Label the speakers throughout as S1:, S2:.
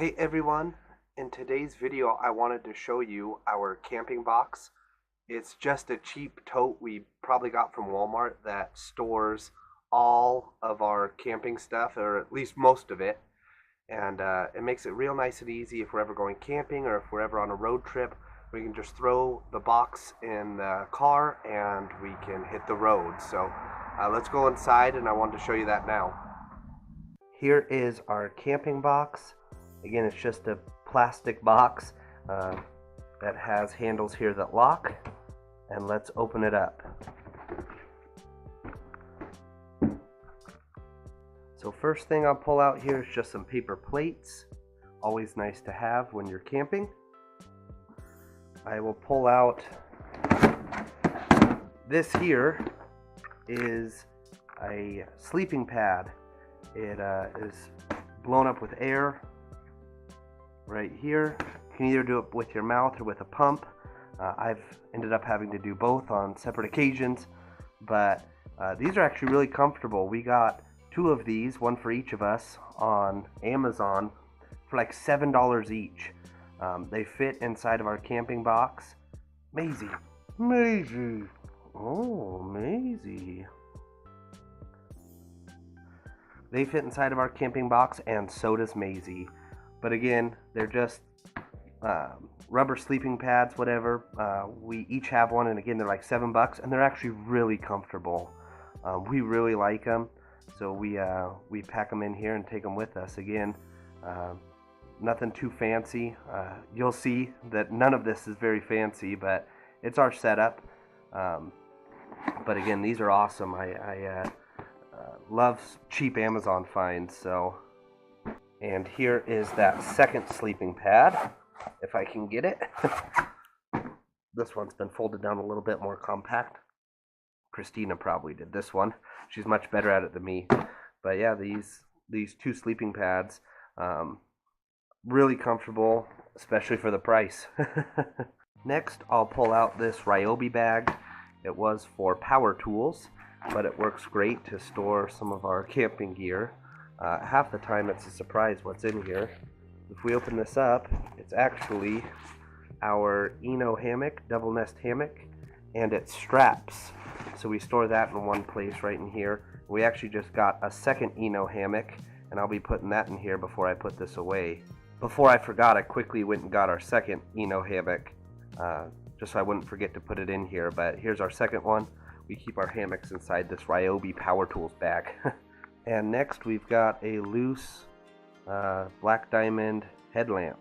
S1: Hey everyone, in today's video I wanted to show you our camping box. It's just a cheap tote we probably got from Walmart that stores all of our camping stuff, or at least most of it. And it makes it real nice and easy if we're ever going camping or if we're ever on a road trip. We can just throw the box in the car and we can hit the road. So let's go inside, and I wanted to show you that now. Here is our camping box. Again, it's just a plastic box that has handles here that lock, and let's open it up. So first thing I'll pull out here is just some paper plates. Always nice to have when you're camping. I will pull out this here is a sleeping pad. It is blown up with air right here. You can either do it with your mouth or with a pump. I've ended up having to do both on separate occasions, but these are actually really comfortable. We got 2 of these, one for each of us, on Amazon for like $7 each. They fit inside of our camping box. Maisie. Oh, Maisie. They fit inside of our camping box, and so does Maisie. But again, they're just rubber sleeping pads, whatever. We each have one, and again, they're like $7, and they're actually really comfortable. We really like them, so we pack them in here and take them with us. Again, nothing too fancy. You'll see that none of this is very fancy, but it's our setup. But again, these are awesome. I love cheap Amazon finds, so. And here is that second sleeping pad, if I can get it. This one's been folded down a little bit more compact. Christina probably did this one. She's much better at it than me. But yeah, these 2 sleeping pads, really comfortable, especially for the price. Next, I'll pull out this Ryobi bag. It was for power tools, but it works great to store some of our camping gear. Half the time it's a surprise what's in here. If we open this up, it's actually our Eno hammock, double nest hammock, and it straps. So we store that in one place right in here. We actually just got a second Eno hammock, and I'll be putting that in here before I put this away. Before I forgot, I quickly went and got our second Eno hammock, just so I wouldn't forget to put it in here. But here's our second one. We keep our hammocks inside this Ryobi Power Tools bag. And next we've got a loose Black Diamond headlamp.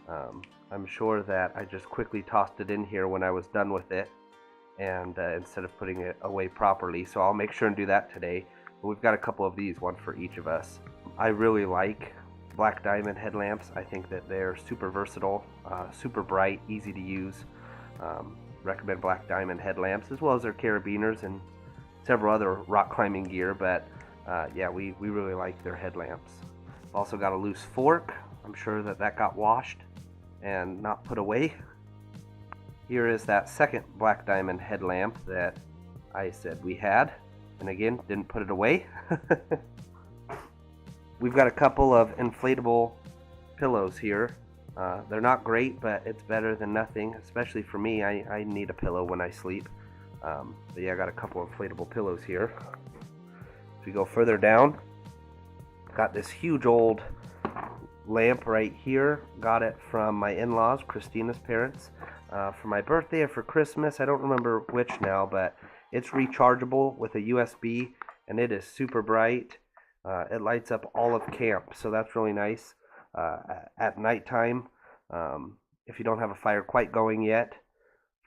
S1: I'm sure that I just quickly tossed it in here when I was done with it, and instead of putting it away properly, so I'll make sure and do that today. But we've got a couple of these, one for each of us. I really like Black Diamond headlamps. I think that they're super versatile, super bright, easy to use. Recommend Black Diamond headlamps, as well as their carabiners and several other rock climbing gear, but yeah, we really like their headlamps. Also got a loose fork. I'm sure that got washed and not put away. Here is that second Black Diamond headlamp that I said we had, and again, didn't put it away. We've got a couple of inflatable pillows here. They're not great, but it's better than nothing, especially for me. I need a pillow when I sleep. But yeah, I got a couple of inflatable pillows here. If we go further down, got this huge old lamp right here. Got it from my in-laws, Christina's parents, for my birthday or for Christmas. I don't remember which now, but it's rechargeable with a USB, and it is super bright. It lights up all of camp, so that's really nice. At nighttime, if you don't have a fire quite going yet,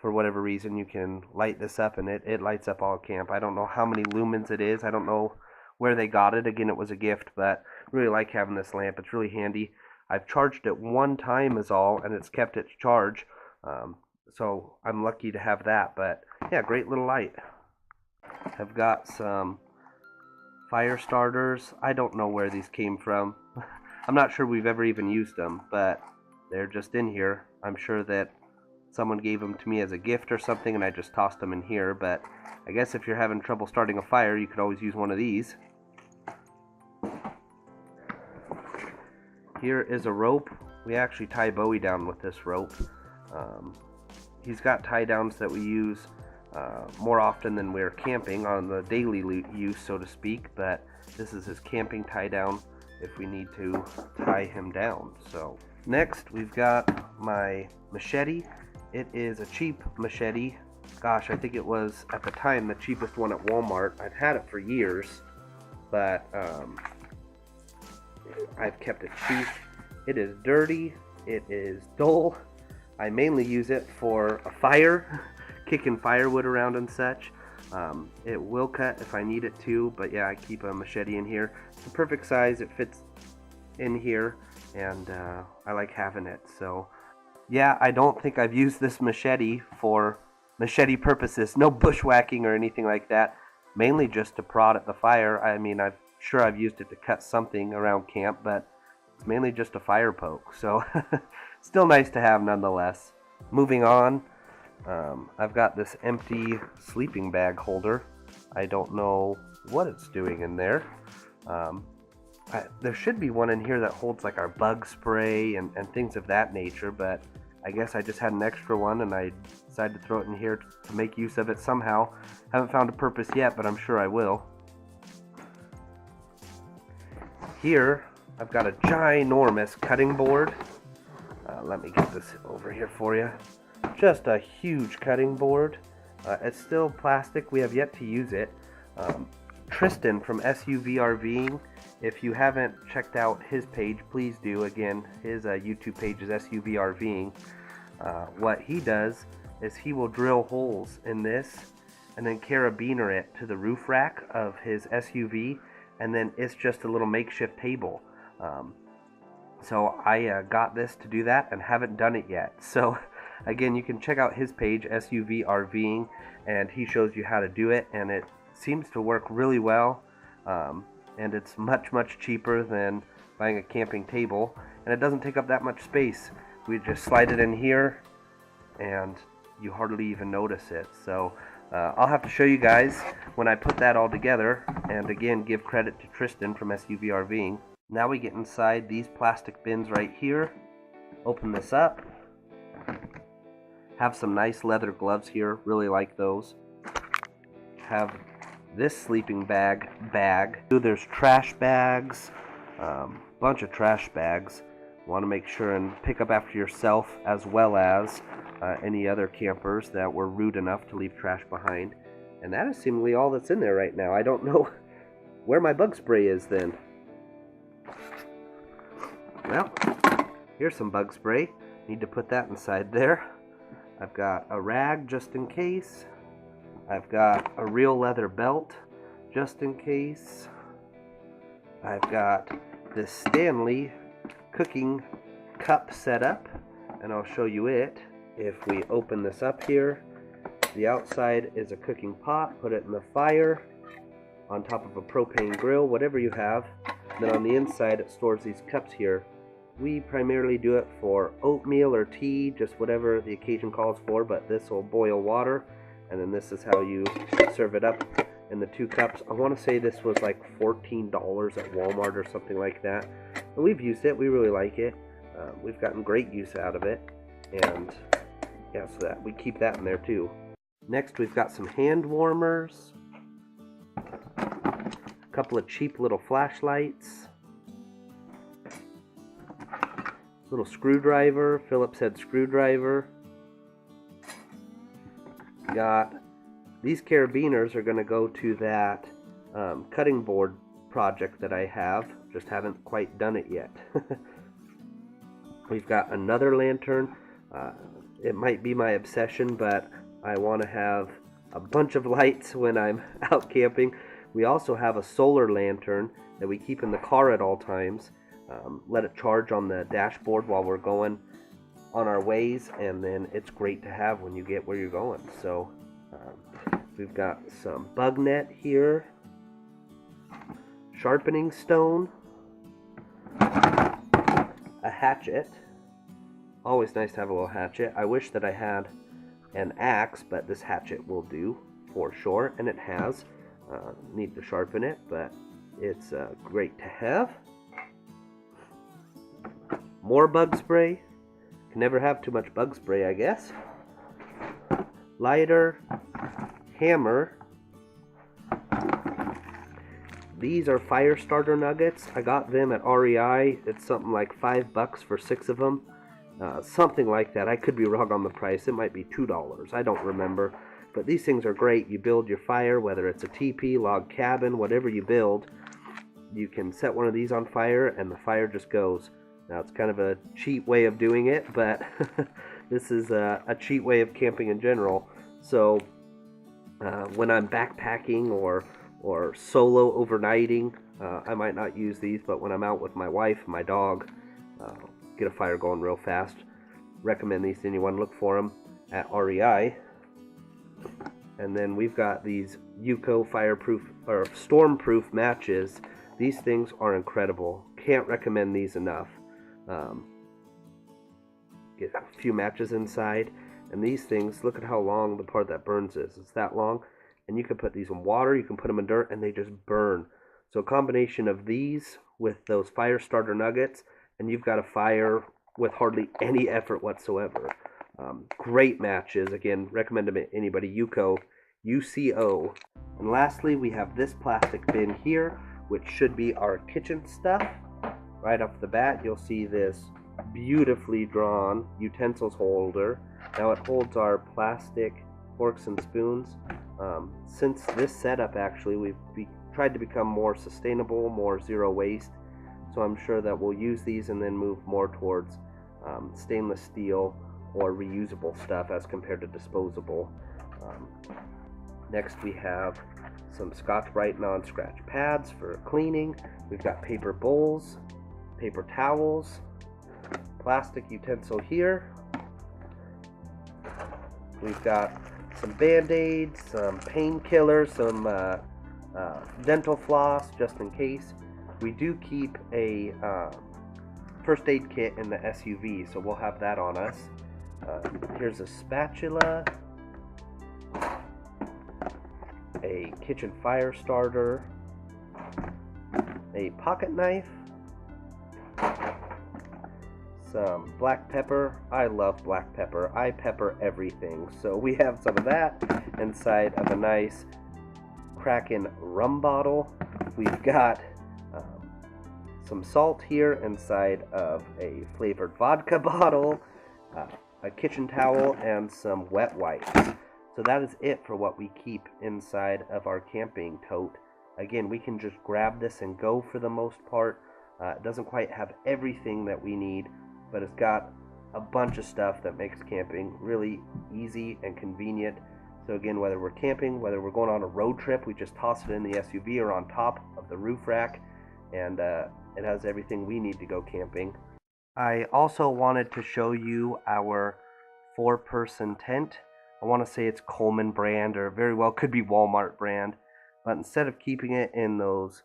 S1: for whatever reason, you can light this up, and it lights up all camp. I don't know how many lumens it is. I don't know where they got it. Again, it was a gift, but I really like having this lamp. It's really handy. I've charged it one time is all, and it's kept its charge, so I'm lucky to have that. But yeah, great little light. I've got some fire starters. I don't know where these came from. I'm not sure we've ever even used them, but they're just in here. I'm sure that someone gave them to me as a gift or something, and I just tossed them in here. But I guess if you're having trouble starting a fire, you could always use one of these. Here is a rope. We actually tie Bowie down with this rope. He's got tie downs that we use more often than we're camping on the daily use, so to speak, but this is his camping tie down if we need to tie him down. So next we've got my machete. It is a cheap machete. Gosh, I think it was at the time the cheapest one at Walmart. I've had it for years, but I've kept it cheap. It is dirty, it is dull. I mainly use it for a fire, kicking firewood around and such. It will cut if I need it to, but yeah, I keep a machete in here. It's the perfect size, it fits in here, and I like having it. So yeah, I don't think I've used this machete for machete purposes. No bushwhacking or anything like that. Mainly just to prod at the fire. I mean, I've used it to cut something around camp, but it's mainly just a fire poke. So still nice to have nonetheless. Moving on, I've got this empty sleeping bag holder. I don't know what it's doing in there. There should be one in here that holds like our bug spray and things of that nature, but I guess I just had an extra one and I decided to throw it in here to make use of it somehow. Haven't found a purpose yet, but I'm sure I will. Here, I've got a ginormous cutting board. Let me get this over here for you. Just a huge cutting board. It's still plastic. We have yet to use it. Tristan from SUVRVing. If you haven't checked out his page, please do. Again, his YouTube page is SUVRVing. What he does is he will drill holes in this and then carabiner it to the roof rack of his SUV, and then it's just a little makeshift table. So I got this to do that and haven't done it yet. So again, you can check out his page, SUVRVing, and he shows you how to do it, and it seems to work really well. And it's much cheaper than buying a camping table, and it doesn't take up that much space. We just slide it in here and you hardly even notice it. So I'll have to show you guys when I put that all together, and again, give credit to Tristan from SUVRVing. Now we get inside these plastic bins right here. Open this up. Have some nice leather gloves here, really like those. Have this sleeping bag. There's trash bags, bunch of trash bags. Want to make sure and pick up after yourself, as well as any other campers that were rude enough to leave trash behind. And that is seemingly all that's in there right now. I don't know where my bug spray is then. Well, here's some bug spray. Need to put that inside there. I've got a rag just in case. I've got a real leather belt just in case. I've got this Stanley cooking cup set up, and I'll show you it. If we open this up here, the outside is a cooking pot. Put it in the fire on top of a propane grill, whatever you have. Then on the inside it stores these cups here. We primarily do it for oatmeal or tea, just whatever the occasion calls for, but this will boil water, and then this is how you serve it up in the 2 cups. I want to say this was like $14 at Walmart or something like that. But we've used it. We really like it. We've gotten great use out of it, and yeah, so that we keep that in there too. Next, we've got some hand warmers, a couple of cheap little flashlights, little screwdriver, Phillips head screwdriver. Got these carabiners are going to go to that cutting board project that I have. Just haven't quite done it yet. We've got another lantern. It might be my obsession, but I want to have a bunch of lights when I'm out camping. We also have a solar lantern that we keep in the car at all times. Let it charge on the dashboard while we're going on our ways, and then it's great to have when you get where you're going. So we've got some bug net here, sharpening stone, a hatchet. Always nice to have a little hatchet. I wish that I had an axe, but this hatchet will do for sure, and it has. Need to sharpen it, but it's great to have. More bug spray. Can never have too much bug spray, I guess. Lighter. Hammer. These are fire starter nuggets. I got them at REI. It's something like $5 for 6 of them. Something like that. I could be wrong on the price. It might be $2. I don't remember. But these things are great. You build your fire, whether it's a teepee, log cabin, whatever you build. You can set one of these on fire and the fire just goes. Now it's kind of a cheap way of doing it, but this is a cheap way of camping in general. So when I'm backpacking or solo overnighting, I might not use these, but when I'm out with my wife, my dog, get a fire going real fast. Recommend these to anyone. Look for them at REI. And then we've got these UCO fireproof or stormproof matches. These things are incredible. Can't recommend these enough. Get a few matches inside, and these things, look at how long the part that burns is. It's that long, and you can put these in water, you can put them in dirt, and they just burn. So a combination of these with those fire starter nuggets, and you've got a fire with hardly any effort whatsoever. Great matches. Again, recommend them to anybody. UCO, UCO. And lastly, we have this plastic bin here, which should be our kitchen stuff. Right off the bat, you'll see this beautifully drawn utensils holder. Now it holds our plastic forks and spoons. Since this setup, actually, we've tried to become more sustainable, more zero waste. So I'm sure that we'll use these and then move more towards stainless steel or reusable stuff as compared to disposable. Next we have some Scotch-Brite non-scratch pads for cleaning. We've got paper bowls, paper towels, plastic utensil here. We've got some Band-Aids, some painkillers, some dental floss just in case. We do keep a first aid kit in the SUV, so we'll have that on us. Here's a spatula, a kitchen fire starter, a pocket knife, some black pepper. I love black pepper. I pepper everything. So we have some of that inside of a nice Kraken rum bottle. We've got some salt here inside of a flavored vodka bottle, a kitchen towel, and some wet wipes. So that is it for what we keep inside of our camping tote. Again, we can just grab this and go for the most part. It doesn't quite have everything that we need, but it's got a bunch of stuff that makes camping really easy and convenient. So again, whether we're camping, whether we're going on a road trip, we just toss it in the SUV or on top of the roof rack, and it has everything we need to go camping. I also wanted to show you our 4-person tent. I want to say it's Coleman brand, or very well could be Walmart brand, but instead of keeping it in those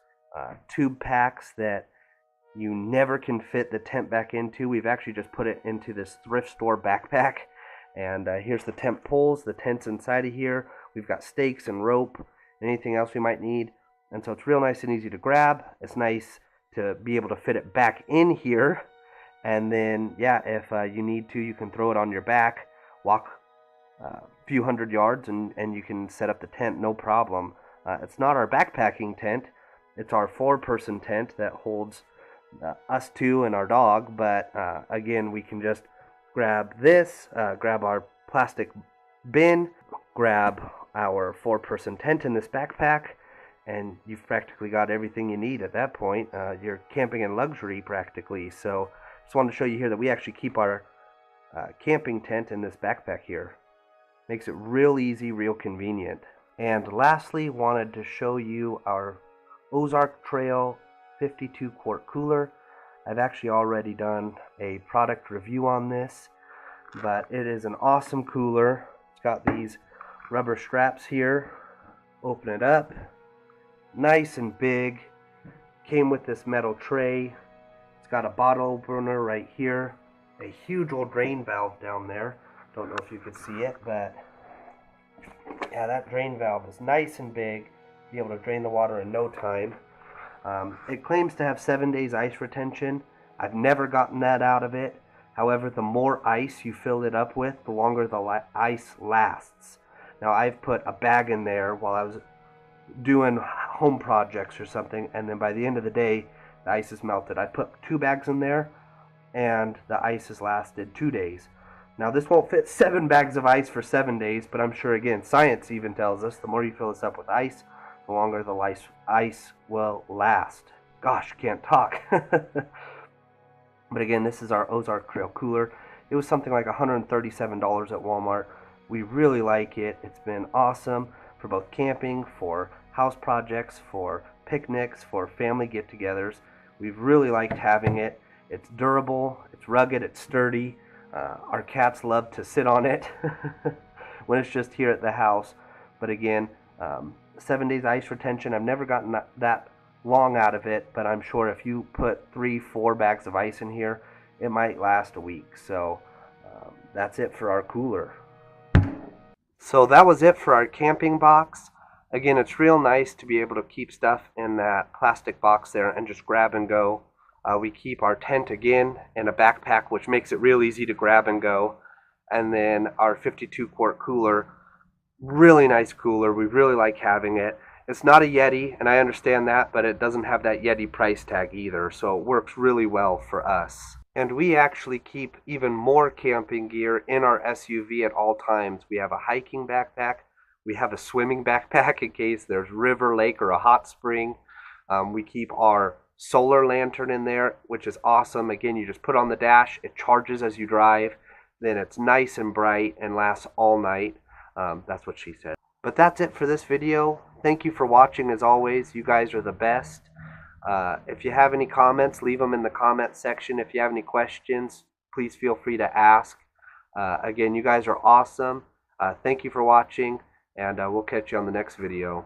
S1: tube packs that you never can fit the tent back into, we've actually just put it into this thrift store backpack. And here's the tent poles. The tent's inside of here. We've got stakes and rope, anything else we might need. And so it's real nice and easy to grab. It's nice to be able to fit it back in here. And then, yeah, if you need to, you can throw it on your back, walk a few hundred yards, and you can set up the tent, no problem. It's not our backpacking tent. It's our 4-person tent that holds us two and our dog. But again, we can just grab this, grab our plastic bin, grab our 4-person tent in this backpack, and you've practically got everything you need at that point. You're camping in luxury practically. So just wanted to show you here that we actually keep our camping tent in this backpack here. Makes it real easy, real convenient. And lastly, wanted to show you our Ozark Trail 52 quart cooler. I've actually already done a product review on this, but it is an awesome cooler. It's got these rubber straps here. Open it up. Nice and big. Came with this metal tray. It's got a bottle opener right here. A huge old drain valve down there. Don't know if you could see it, but yeah, that drain valve is nice and big. Be able to drain the water in no time. It claims to have 7 days ice retention, I've never gotten that out of it. However, the more ice you fill it up with, the longer the ice lasts. Now, I've put a bag in there while I was doing home projects or something, and then by the end of the day, the ice is melted. I put 2 bags in there, and the ice has lasted 2 days. Now, this won't fit 7 bags of ice for 7 days, but I'm sure, again, science even tells us the more you fill this up with ice, the longer the ice will last. Gosh, can't talk. But again, this is our Ozark Trail cooler. It was something like $137 at Walmart. We really like it. It's been awesome for both camping, for house projects, for picnics, for family get-togethers. We've really liked having it. It's durable, it's rugged, it's sturdy. Our cats love to sit on it when it's just here at the house. But again, 7 days ice retention. I've never gotten that long out of it, but I'm sure if you put 3-4 bags of ice in here, it might last a week. So that's it for our cooler. So that was it for our camping box. Again, it's real nice to be able to keep stuff in that plastic box there and just grab and go. We keep our tent again in a backpack, which makes it real easy to grab and go. And then our 52-quart cooler, really nice cooler. We really like having it. It's not a Yeti, and I understand that, but it doesn't have that Yeti price tag either, so it works really well for us. And we actually keep even more camping gear in our SUV at all times. We have a hiking backpack. We have a swimming backpack in case there's river, lake, or a hot spring. We keep our solar lantern in there, which is awesome. Again, you just put on the dash, it charges as you drive, then it's nice and bright and lasts all night. That's what she said. But that's it for this video. Thank you for watching as always. You guys are the best. If you have any comments, leave them in the comment section. If you have any questions, please feel free to ask. Again, you guys are awesome. Thank you for watching, and we'll catch you on the next video.